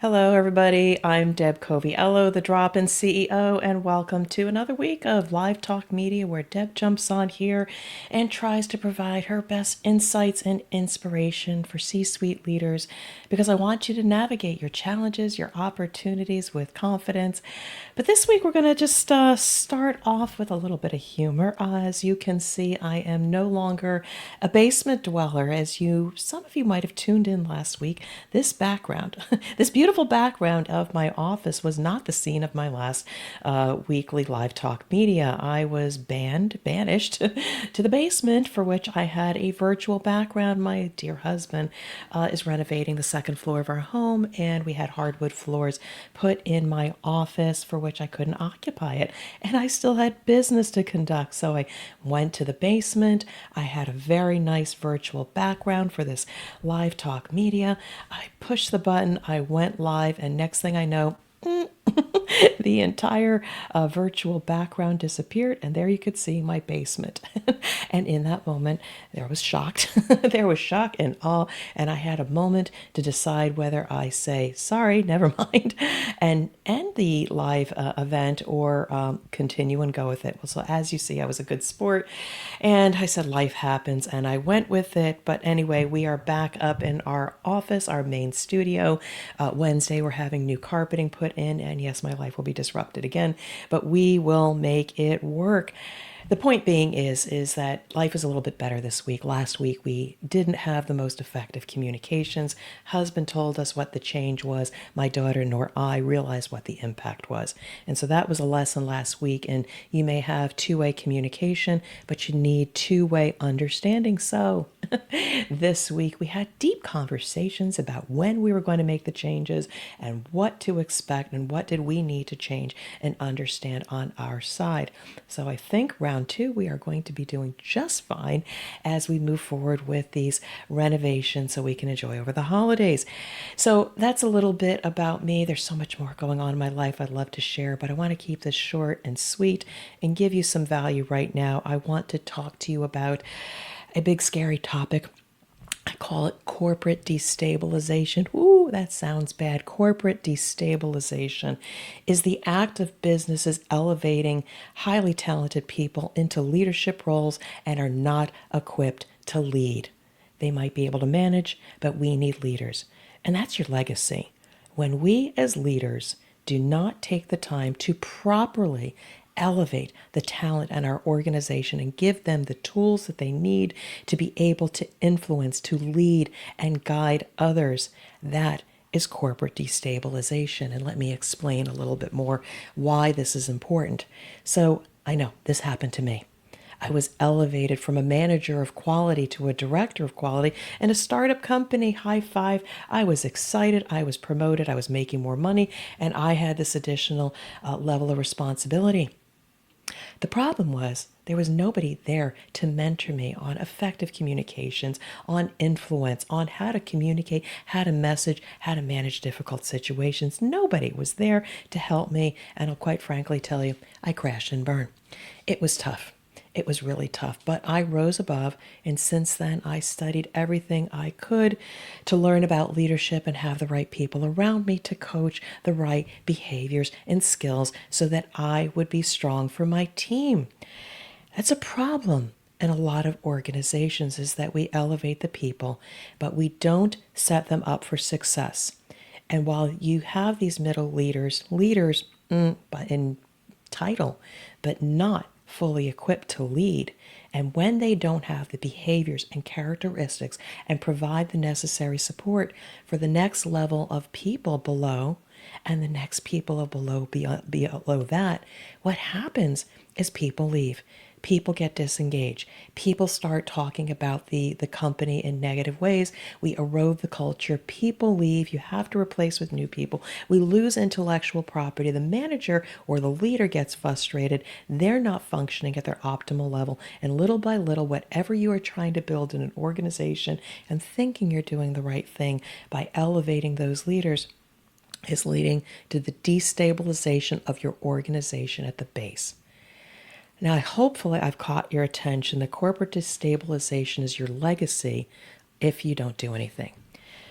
Hello, everybody. I'm Deb Coviello, the Drop-In CEO, and welcome to another week of Live Talk Media, where Deb jumps on here and tries to provide her best insights and inspiration for C-suite leaders, because I want you to navigate your challenges, your opportunities with confidence. But this week, we're going to just start off with a little bit of humor. As you can see, I am no longer a basement dweller. Some of you might have tuned in last week. This background, this beautiful background of my office was not the scene of my last weekly live talk media. I was banished to the basement, for which I had a virtual background. My dear husband is renovating the second floor of our home, and we had hardwood floors put in my office, for which I couldn't occupy it. And I still had business to conduct. So I went to the basement. I had a very nice virtual background for this live talk media. I pushed the button, I went live, and next thing I know, the entire virtual background disappeared, and there you could see my basement. And in that moment, there was shocked. There was shock and awe, and I had a moment to decide whether I say sorry, never mind, and end the live event, or continue and go with it. Well, so as you see, I was a good sport, and I said life happens, and I went with it. But anyway, we are back up in our office, our main studio. Wednesday, we're having new carpeting put in, and yes, my life will be disrupted again, but we will make it work. The point being is that life is a little bit better this week. Last week, we didn't have the most effective communications. Husband told us what the change was. My daughter nor I realized what the impact was. And so that was a lesson last week. And you may have two-way communication, but you need two-way understanding. So this week, we had deep conversations about when we were going to make the changes and what to expect and what did we need to change and understand on our side. So I think round two, we are going to be doing just fine as we move forward with these renovations so we can enjoy over the holidays. So that's a little bit about me. There's so much more going on in my life I'd love to share, but I want to keep this short and sweet and give you some value right now. I want to talk to you about a big scary topic. I call it corporate destabilization. Ooh, that sounds bad. Corporate destabilization is the act of businesses elevating highly talented people into leadership roles and are not equipped to lead. They might be able to manage, but we need leaders. And that's your legacy. When we as leaders do not take the time to properly elevate the talent in our organization and give them the tools that they need to be able to influence, to lead, and guide others, that is corporate destabilization. And let me explain a little bit more why this is important. So I know this happened to me. I was elevated from a manager of quality to a director of quality in a startup company. High five. I was excited. I was promoted. I was making more money, and I had this additional level of responsibility. The problem was there was nobody there to mentor me on effective communications, on influence, on how to communicate, how to message, how to manage difficult situations. Nobody was there to help me, and I'll quite frankly tell you, I crashed and burned. It was tough. It was really tough, but I rose above, and since then I studied everything I could to learn about leadership and have the right people around me to coach the right behaviors and skills so that I would be strong for my team. That's a problem in a lot of organizations, is that we elevate the people, but we don't set them up for success. And while you have these middle leaders but in title, but not fully equipped to lead. And when they don't have the behaviors and characteristics and provide the necessary support for the next level of people below and the next people of below that, what happens is people leave. People get disengaged. People start talking about the company in negative ways. We erode the culture. People leave. You have to replace with new people. We lose intellectual property. The manager or the leader gets frustrated. They're not functioning at their optimal level. And little by little, whatever you are trying to build in an organization and thinking you're doing the right thing by elevating those leaders is leading to the destabilization of your organization at the base. Now, hopefully I've caught your attention that corporate destabilization is your legacy if you don't do anything.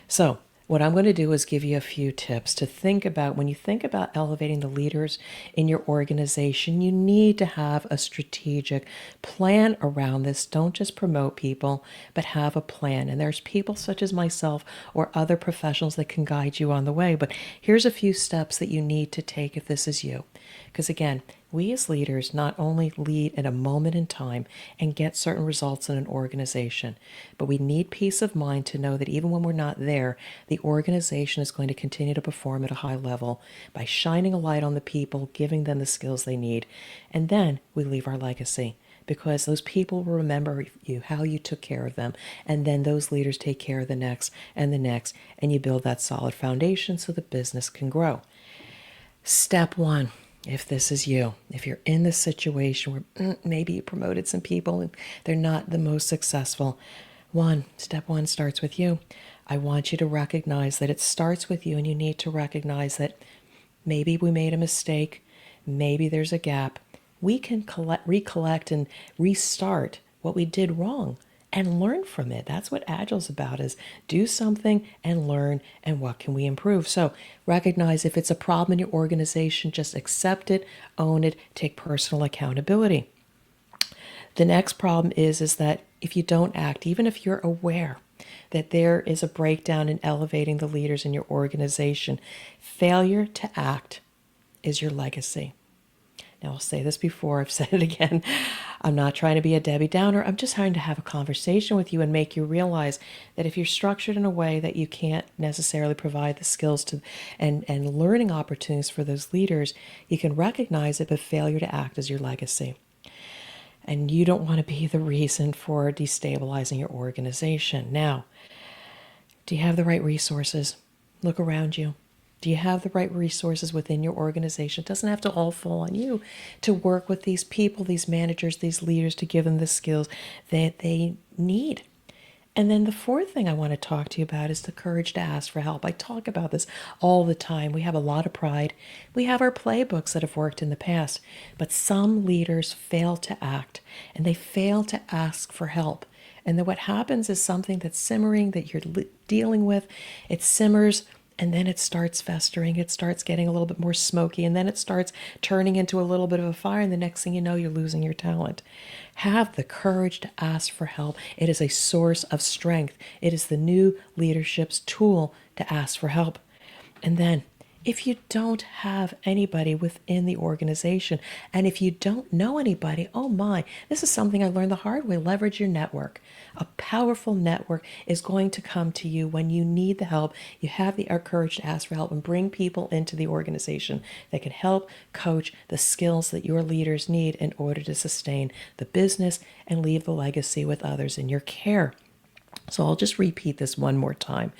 So What I'm going to do is give you a few tips to think about when you think about elevating the leaders in your organization. You need to have a strategic plan around this. Don't just promote people, but have a plan. And there's people such as myself or other professionals that can guide you on the way. But here's a few steps that you need to take if this is you. Because again, we as leaders not only lead at a moment in time and get certain results in an organization, but we need peace of mind to know that even when we're not there, the organization is going to continue to perform at a high level by shining a light on the people, giving them the skills they need, and then we leave our legacy. Because those people will remember you, how you took care of them, and then those leaders take care of the next, and you build that solid foundation so the business can grow. Step one, if this is you, if you're in this situation where maybe you promoted some people and they're not the most successful, step one starts with you. I want you to recognize that it starts with you, and you need to recognize that maybe we made a mistake, maybe there's a gap. We can recollect and restart what we did wrong and learn from it. That's what Agile's about, is do something and learn, and what can we improve. So recognize if it's a problem in your organization, just accept it, own it, take personal accountability. The next problem is that if you don't act, even if you're aware that there is a breakdown in elevating the leaders in your organization, failure to act is your legacy. Now, I'll say this before, I've said it again. I'm not trying to be a Debbie Downer. I'm just trying to have a conversation with you and make you realize that if you're structured in a way that you can't necessarily provide the skills to and learning opportunities for those leaders, you can recognize it, but failure to act is your legacy. And you don't want to be the reason for destabilizing your organization. Now, do you have the right resources? Look around you. Do you have the right resources within your organization? It doesn't have to all fall on you to work with these people, these managers, these leaders, to give them the skills that they need. And then the fourth thing I want to talk to you about is the courage to ask for help. I talk about this all the time. We have a lot of pride. We have our playbooks that have worked in the past, but some leaders fail to act, and they fail to ask for help. And then what happens is something that's simmering that you're dealing with, it simmers, and then it starts festering. It starts getting a little bit more smoky, and then it starts turning into a little bit of a fire, and the next thing you know, you're losing your talent. Have the courage to ask for help. It is a source of strength. It is the new leadership's tool to ask for help. And then, if you don't have anybody within the organization, and if you don't know anybody, oh my, this is something I learned the hard way. Leverage your network. A powerful network is going to come to you when you need the help. You have the courage to ask for help and bring people into the organization that can help coach the skills that your leaders need in order to sustain the business and leave the legacy with others in your care. So I'll just repeat this one more time.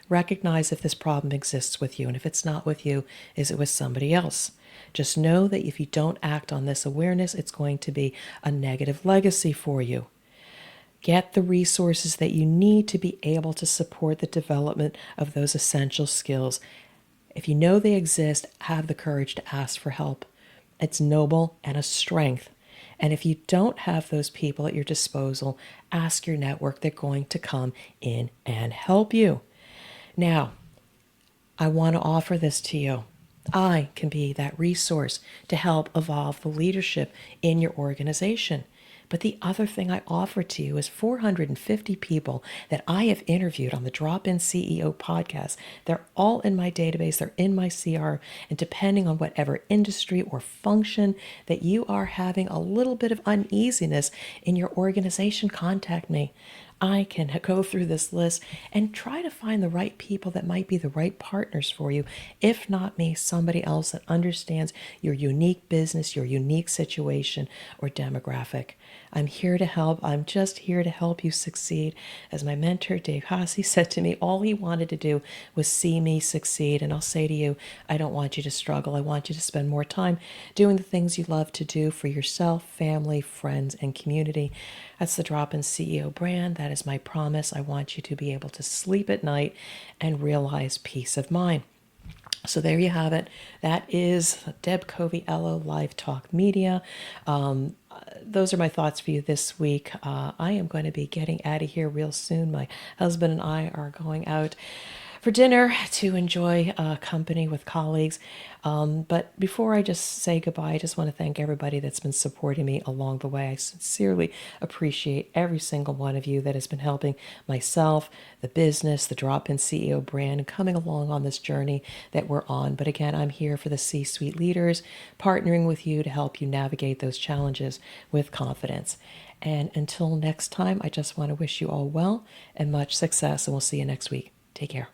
Recognize if this problem exists with you, and if it's not with you, is it with somebody else? Just know that if you don't act on this awareness, it's going to be a negative legacy for you. Get the resources that you need to be able to support the development of those essential skills. If you know they exist, have the courage to ask for help. It's noble and a strength. And if you don't have those people at your disposal, ask your network. They're going to come in and help you. Now, I want to offer this to you. I can be that resource to help evolve the leadership in your organization. But the other thing I offer to you is 450 people that I have interviewed on the Drop-In CEO podcast. They're all in my database. They're in my CR. And depending on whatever industry or function that you are having a little bit of uneasiness in your organization, contact me. I can go through this list and try to find the right people that might be the right partners for you. If not me, somebody else that understands your unique business, your unique situation or demographic. I'm here to help. I'm just here to help you succeed. As my mentor, Dave Hasse, said to me, all he wanted to do was see me succeed. And I'll say to you, I don't want you to struggle. I want you to spend more time doing the things you love to do for yourself, family, friends, and community. That's the Drop-In CEO brand. That is my promise. I want you to be able to sleep at night and realize peace of mind. So there you have it. That is Deb Coviello Live Talk Media. Those are my thoughts for you this week. I am going to be getting out of here real soon. My husband and I are going out for dinner to enjoy company with colleagues. But before I just say goodbye, I just want to thank everybody that's been supporting me along the way. I sincerely appreciate every single one of you that has been helping myself, the business, the Drop In CEO brand, coming along on this journey that we're on. But again, I'm here for the C-suite leaders, partnering with you to help you navigate those challenges with confidence. And until next time, I just want to wish you all well and much success, and we'll see you next week. Take care.